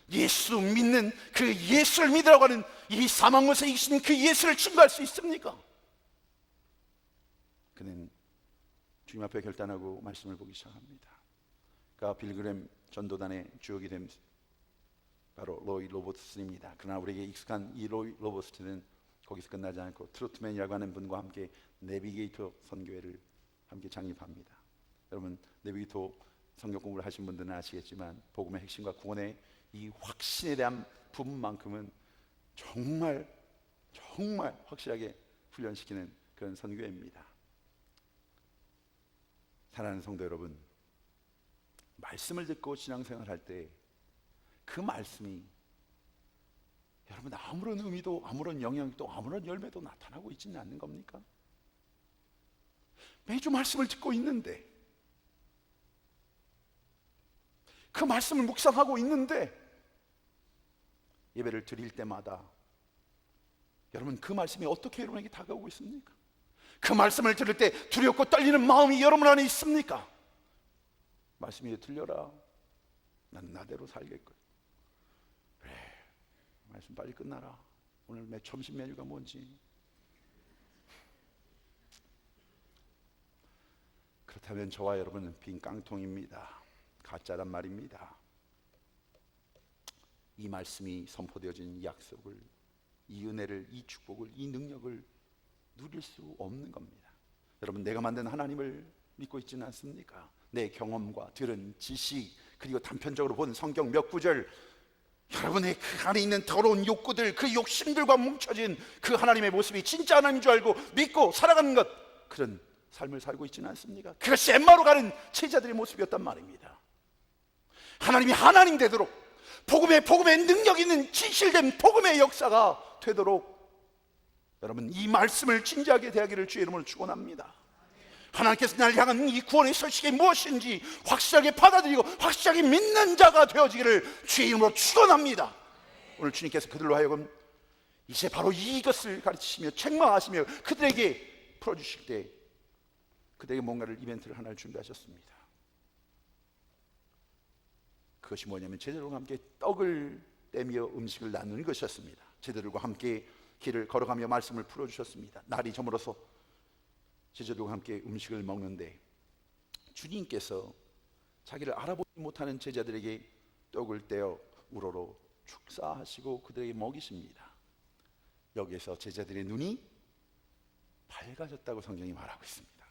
예수 믿는 그 예수를 믿으라고 하는 이 사망에서 이기신 그 예수를 증거할 수 있습니까? 그는 주님 앞에 결단하고 말씀을 보기 시작합니다. 그가 빌그램 전도단의 주역이 된 바로 로이 로버트슨입니다. 그러나 우리에게 익숙한 이 로이 로버트슨은 거기서 끝나지 않고 트로트맨이라고 하는 분과 함께 내비게이터 선교회를 함께 창립합니다. 여러분, 내비게이터 성경 공부를 하신 분들은 아시겠지만 복음의 핵심과 구원의 이 확신에 대한 부분만큼은 정말 확실하게 훈련시키는 그런 선교회입니다. 사랑하는 성도 여러분, 말씀을 듣고 신앙생활 할 때 그 말씀이 여러분 아무런 의미도 아무런 영향도 아무런 열매도 나타나고 있지는 않는 겁니까? 매주 말씀을 듣고 있는데, 그 말씀을 묵상하고 있는데, 예배를 드릴 때마다 여러분 그 말씀이 어떻게 여러분에게 다가오고 있습니까? 그 말씀을 들을 때 두렵고 떨리는 마음이 여러분 안에 있습니까? 말씀이 들려라, 난 나대로 살겠거든. 그래, 말씀 빨리 끝나라. 오늘 점심 메뉴가 뭔지. 그렇다면 저와 여러분은 빈 깡통입니다. 가짜란 말입니다. 이 말씀이 선포되어진 이 약속을, 이 은혜를, 이 축복을, 이 능력을 누릴 수 없는 겁니다. 여러분, 내가 만든 하나님을 믿고 있지는 않습니까? 내 경험과 들은 지식, 그리고 단편적으로 본 성경 몇 구절, 여러분의 그 안에 있는 더러운 욕구들, 그 욕심들과 뭉쳐진 그 하나님의 모습이 진짜 하나님인 줄 알고 믿고 살아가는 것, 그런 삶을 살고 있지는 않습니까? 그것이 엠마오로 가는 제자들의 모습이었단 말입니다. 하나님이 하나님 되도록, 복음의 능력 있는 진실된 복음의 역사가 되도록 여러분 이 말씀을 진지하게 대하기를 주의 이름으로 축원합니다. 하나님께서 나를 향한 이 구원의 소식이 무엇인지 확실하게 받아들이고 확실하게 믿는 자가 되어지기를 주의 이름으로 축원합니다. 오늘 주님께서 그들로 하여금 이제 바로 이것을 가르치시며 책망하시며 그들에게 풀어주실 때 그들에게 뭔가를 이벤트를 하나를 준비하셨습니다. 그것이 뭐냐면 제자들과 함께 떡을 떼며 음식을 나누는 것이었습니다. 제자들과 함께 길을 걸어가며 말씀을 풀어주셨습니다. 날이 저물어서 제자들과 함께 음식을 먹는데 주님께서 자기를 알아보지 못하는 제자들에게 떡을 떼어 우러러 축사하시고 그들에게 먹이십니다. 여기에서 제자들의 눈이 밝아졌다고 성경이 말하고 있습니다.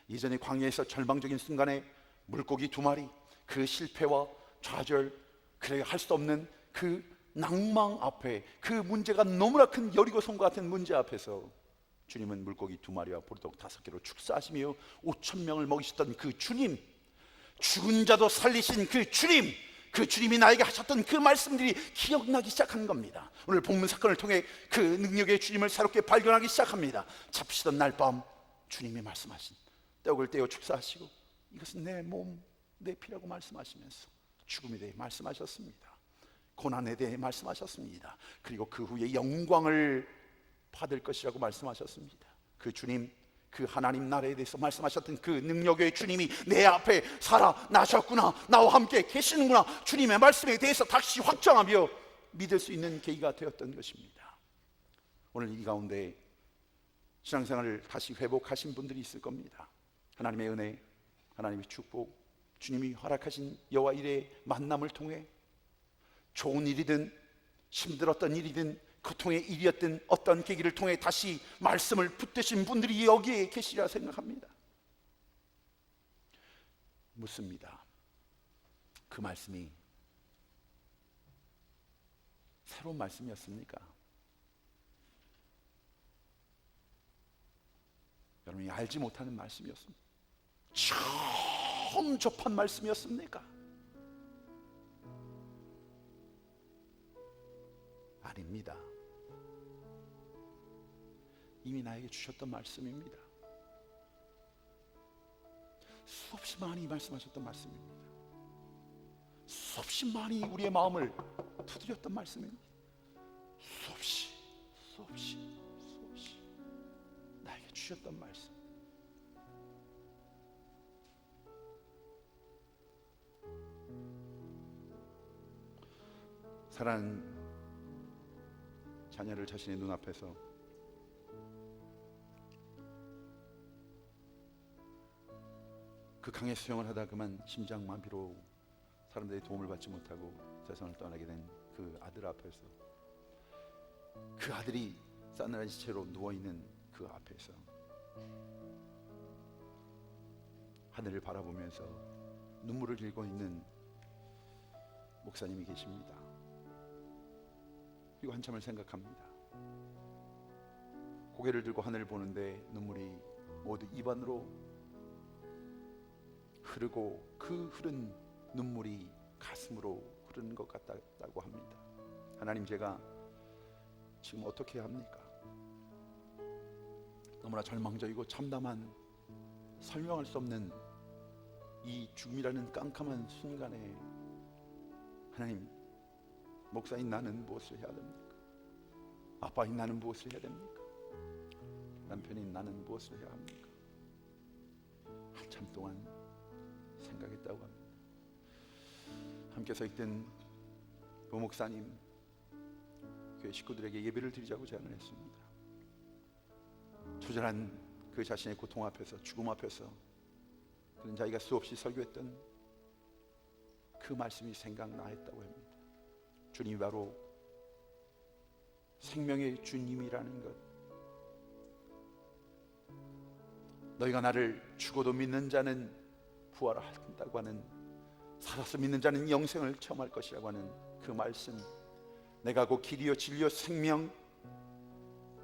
이전에 광야에서 절망적인 순간에 물고기 2마리, 그 실패와 좌절, 그래 할 수 없는 그 낭망 앞에, 그 문제가 너무나 큰 여리고성과 같은 문제 앞에서 주님은 물고기 2마리와 보리떡 5개로 축사하시며 5,000명을 먹이셨던 그 주님, 죽은 자도 살리신 그 주님, 그 주님이 나에게 하셨던 그 말씀들이 기억나기 시작한 겁니다. 오늘 본문 사건을 통해 그 능력의 주님을 새롭게 발견하기 시작합니다. 잡히시던 날 밤 주님이 말씀하신 떡을 떼어 축사하시고 이것은 내 몸, 내 피라고 말씀하시면서 죽음에 대해 말씀하셨습니다. 고난에 대해 말씀하셨습니다. 그리고 그 후에 영광을 받을 것이라고 말씀하셨습니다. 그 주님, 그 그 하나님 나라에 대해서 말씀하셨던 그 능력의 주님이 내 앞에 살아나셨구나, 나와 함께 계시는구나, 주님의 말씀에 대해서 다시 확정하며 믿을 수 있는 계기가 되었던 것입니다. 오늘 이 가운데 신앙생활을 다시 회복하신 분들이 있을 겁니다. 하나님의 은혜, 하나님의 축복, 주님이 허락하신 여호와 일의 만남을 통해 좋은 일이든 힘들었던 일이든 고통의 일이었던 어떤 계기를 통해 다시 말씀을 붙드신 분들이 여기에 계시리라 생각합니다. 묻습니다. 그 말씀이 새로운 말씀이었습니까? 여러분이 알지 못하는 말씀이었습니까? 처음 접한 말씀이었습니까? 아닙니다. 이미 나에게 주셨던 말씀입니다. 수없이 많이 말씀하셨던 말씀입니다. 수없이 많이 우리의 마음을 두드렸던 말씀입니다. 수없이 나에게 주셨던 말씀. 사랑하는 자녀를 자신의 눈앞에서 그 강에 수영을 하다 그만 심장마비로 사람들의 도움을 받지 못하고 세상을 떠나게 된 그 아들 앞에서, 그 아들이 싸늘한 채로 누워있는 그 앞에서 하늘을 바라보면서 눈물을 흘리고 있는 목사님이 계십니다. 그리고 한참을 생각합니다. 고개를 들고 하늘을 보는데 눈물이 모두 입안으로 흐르고 그 흐른 눈물이 가슴으로 흐르는 것 같다고 합니다. 하나님, 제가 지금 어떻게 해야 합니까? 너무나 절망적이고 참담한, 설명할 수 없는 이 죽음이라는 깜깜한 순간에 하나님, 목사인 나는 무엇을 해야 됩니까? 아빠인 나는 무엇을 해야 됩니까? 남편인 나는 무엇을 해야 합니까? 한참 동안 생각했다고 합니다. 함께 서 있던 그 목사님, 교회 식구들에게 예배를 드리자고 제안을 했습니다. 초절한 그 자신의 고통 앞에서, 죽음 앞에서 그런 자기가 수없이 설교했던 그 말씀이 생각나 했다고 합니다. 주님이 바로 생명의 주님이라는 것, 너희가 나를 죽어도 믿는 자는 부활한다고 하는, 살아서 믿는 자는 영생을 체험할 것이라고 하는 그 말씀, 내가 곧 길이요 진리요 생명,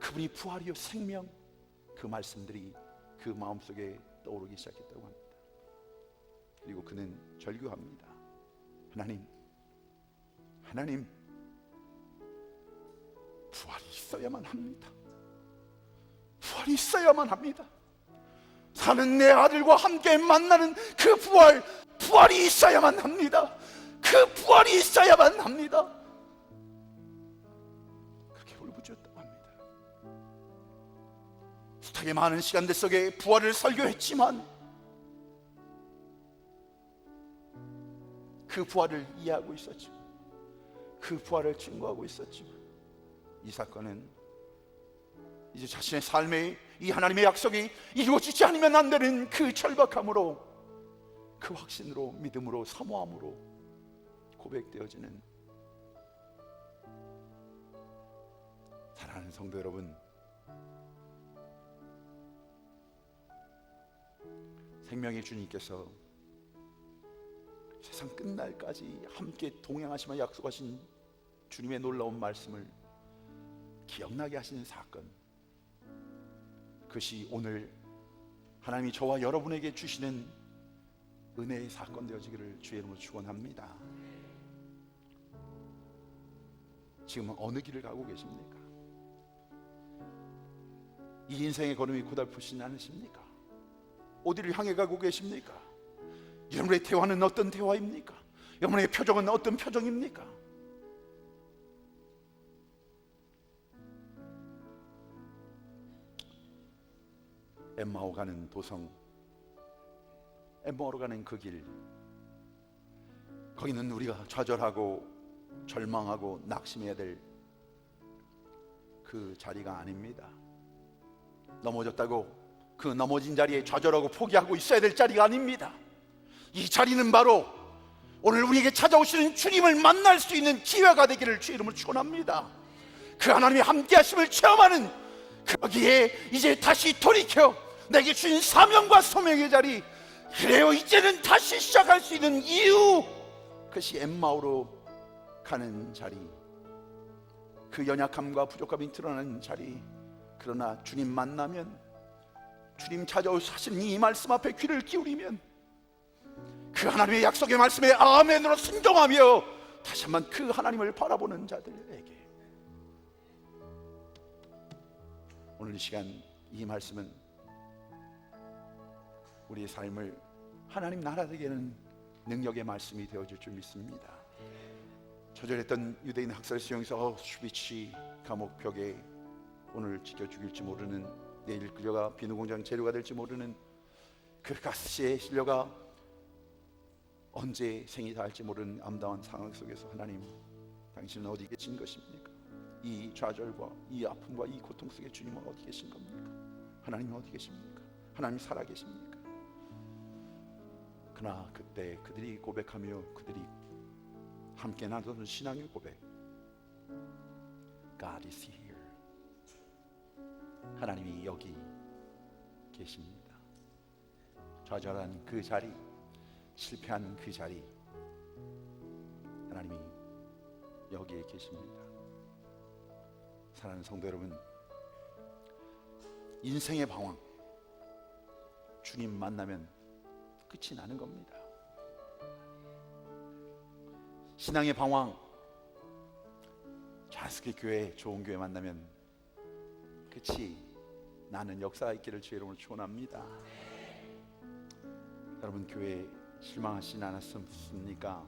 그분이 부활이요 생명, 그 말씀들이 그 마음속에 떠오르기 시작했다고 합니다. 그리고 그는 절규합니다. 하나님, 부활이 있어야만 합니다. 부활이 있어야만 합니다. 사는 내 아들과 함께 만나는 그 부활이 있어야만 합니다. 그 부활이 있어야만 합니다. 그렇게 울부짖었다고 합니다. 숱하게 많은 시간들 속에 부활을 설교했지만, 그 부활을 이해하고 있었지만, 그 부활을 증거하고 있었지만, 이 사건은 이제 자신의 삶에 이 하나님의 약속이 이루어지지 않으면 안 되는 그 절박함으로, 그 확신으로, 믿음으로, 사모함으로 고백되어지는, 사랑하는 성도 여러분, 생명의 주님께서 세상 끝날까지 함께 동행하시며 약속하신 주님의 놀라운 말씀을 기억나게 하시는 사건, 그것이 오늘 하나님이 저와 여러분에게 주시는 은혜의 사건 되어지기를 주의 이름으로 축원합니다. 지금은 어느 길을 가고 계십니까? 이 인생의 걸음이 고달프시지 않으십니까? 어디를 향해 가고 계십니까? 여러분의 대화는 어떤 대화입니까? 여러분의 표정은 어떤 표정입니까? 엠마오 가는 도성, 엠마오로 가는 그 길, 거기는 우리가 좌절하고 절망하고 낙심해야 될 그 자리가 아닙니다. 넘어졌다고 그 넘어진 자리에 좌절하고 포기하고 있어야 될 자리가 아닙니다. 이 자리는 바로 오늘 우리에게 찾아오시는 주님을 만날 수 있는 기회가 되기를 주 이름으로 축원합니다. 그 하나님의 함께 하심을 체험하는 거기에 이제 다시 돌이켜 내게 주신 사명과 소명의 자리, 그래요 이제는 다시 시작할 수 있는 이유, 그것이 엠마오로 가는 자리, 그 연약함과 부족함이 드러나는 자리. 그러나 주님 만나면, 주님 찾아오신 이 말씀 앞에 귀를 기울이면 그 하나님의 약속의 말씀에 아멘으로 순종하며 다시 한번 그 하나님을 바라보는 자들에게, 오늘 이 시간 이 말씀은 우리의 삶을 하나님 나라 되게 하는 능력의 말씀이 되어줄 줄 믿습니다. 처절했던 유대인 학살 수용소 슈비치 감옥 벽에 오늘 지켜 죽일지 모르는, 내일 그녀가 비누공장 재료가 될지 모르는 그 가스시에 실려가 언제 생이 닿을지 모르는 암담한 상황 속에서 하나님, 당신은 어디 계신 것입니까? 이 좌절과 이 아픔과 이 고통 속에 주님은 어디 계신 겁니까? 하나님 어디 계십니까? 하나님 살아 계십니까? 그러나 그때 그들이 고백하며 그들이 함께 나누는 신앙의 고백, God is here. 하나님이 여기 계십니다. 좌절한 그 자리, 실패한 그 자리, 하나님이 여기에 계십니다. 사랑하는 성도 여러분, 인생의 방황, 주님 만나면 끝이 나는 겁니다. 신앙의 방황, 자스케 교회, 좋은 교회 만나면 끝이 나는 역사가 있기를 주의 이름으로 축원합니다. 여러분, 교회에 실망하시지 않았습니까?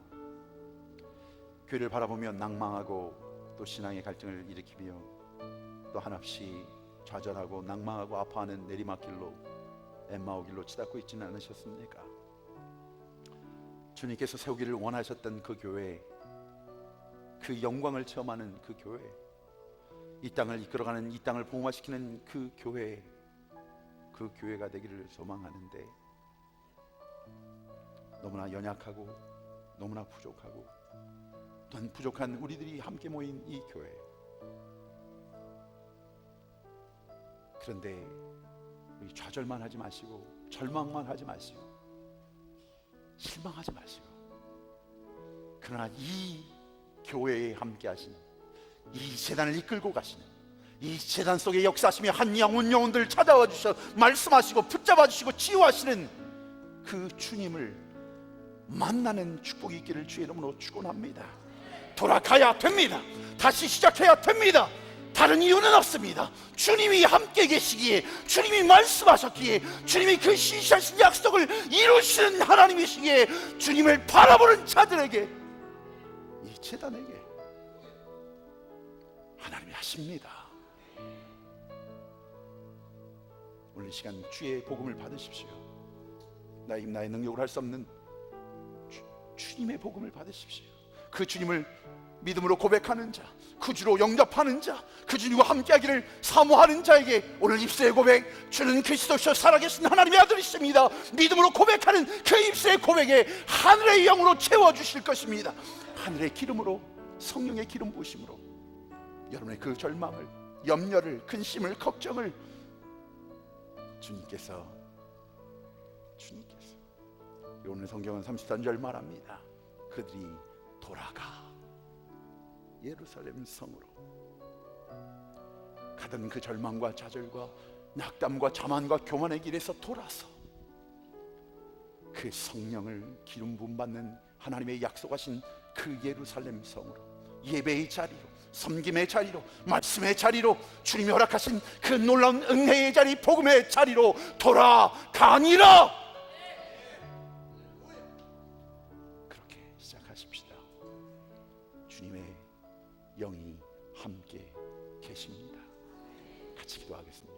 교회를 바라보며 낭망하고 또 신앙의 갈등을 일으키며 또 한없이 좌절하고 낭망하고 아파하는 내리막길로, 엠마오 길로 치닫고 있지는 않으셨습니까? 주님께서 세우기를 원하셨던 그 교회, 그 영광을 체험하는 그 교회, 이 땅을 이끌어가는, 이 땅을 복음화시키는 그 교회, 그 교회가 되기를 소망하는데 너무나 연약하고 너무나 부족하고 또한 부족한 우리들이 함께 모인 이 교회, 그런데 우리 좌절만 하지 마시고 절망만 하지 마시고 실망하지 마시고, 그러나 이 교회에 함께 하시는, 이 재단을 이끌고 가시는, 이 재단 속에 역사하시며 한 영혼들 찾아와 주셔 말씀하시고 붙잡아 주시고 치유하시는 그 주님을 만나는 축복이 있기를 주의 이름으로 축원합니다. 돌아가야 됩니다. 다시 시작해야 됩니다. 다른 이유는 없습니다. 주님이 함께 계시기에, 주님이 말씀하셨기에, 주님이 그 신실하신 약속을 이루시는 하나님이시기에 주님을 바라보는 자들에게, 이 재단에게 하나님이 하십니다. 오늘 이 시간 주의 복음을 받으십시오. 나의 힘 나의 능력으로 할 수 없는 주님의 복음을 받으십시오. 그 주님을 믿음으로 고백하는 자, 그 주로 영접하는 자, 그 주님과 함께하기를 사모하는 자에게 오늘 입술의 고백, 주는 그리스도시요 살아계신 하나님의 아들이십니다, 믿음으로 고백하는 그 입술의 고백에 하늘의 영으로 채워주실 것입니다. 하늘의 기름으로, 성령의 기름 부으심으로 여러분의 그 절망을, 염려를, 근심을, 걱정을 주님께서 오늘 성경은 33절 말합니다. 그들이 돌아가 예루살렘 성으로, 가던 그 절망과 좌절과 낙담과 자만과 교만의 길에서 돌아서 그 성령을 기름 부음 받는 하나님의 약속하신 그 예루살렘 성으로, 예배의 자리로, 섬김의 자리로, 말씀의 자리로, 주님이 허락하신 그 놀라운 은혜의 자리, 복음의 자리로 돌아가니라. 그렇게 시작하십시다. 주님의 영이 함께 계십니다. 같이 기도하겠습니다.